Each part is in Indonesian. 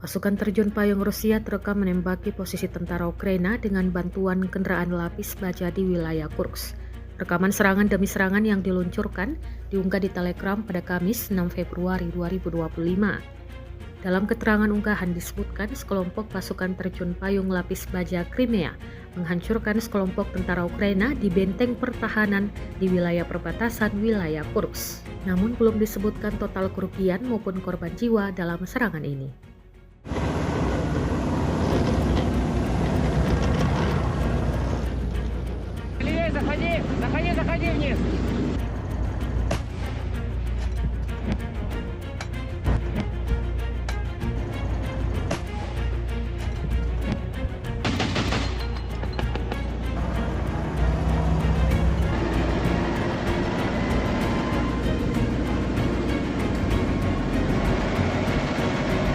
Pasukan terjun payung Rusia terekam menembaki posisi tentara Ukraina dengan bantuan kendaraan lapis baja di wilayah Kursk. Rekaman serangan demi serangan yang diluncurkan diunggah di Telegram pada Kamis 6 Februari 2025. Dalam keterangan unggahan disebutkan sekelompok pasukan terjun payung lapis baja Crimea menghancurkan sekelompok tentara Ukraina di benteng pertahanan di wilayah perbatasan wilayah Kursk. Namun belum disebutkan total kerugian maupun korban jiwa dalam serangan ini. Заходи вниз.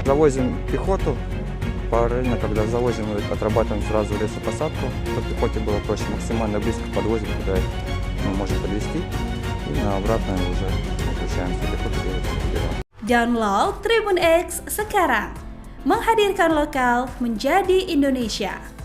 Завозим пехоту, параллельно, когда завозим, отрабатываем сразу лесопосадку, чтобы пехоте было проще, максимально близко подвозим, куда мы можем подвести, и на обратное уже включаемся пехоту. Download Tribun X sekarang, menghadirkan lokal menjadi Indonesia.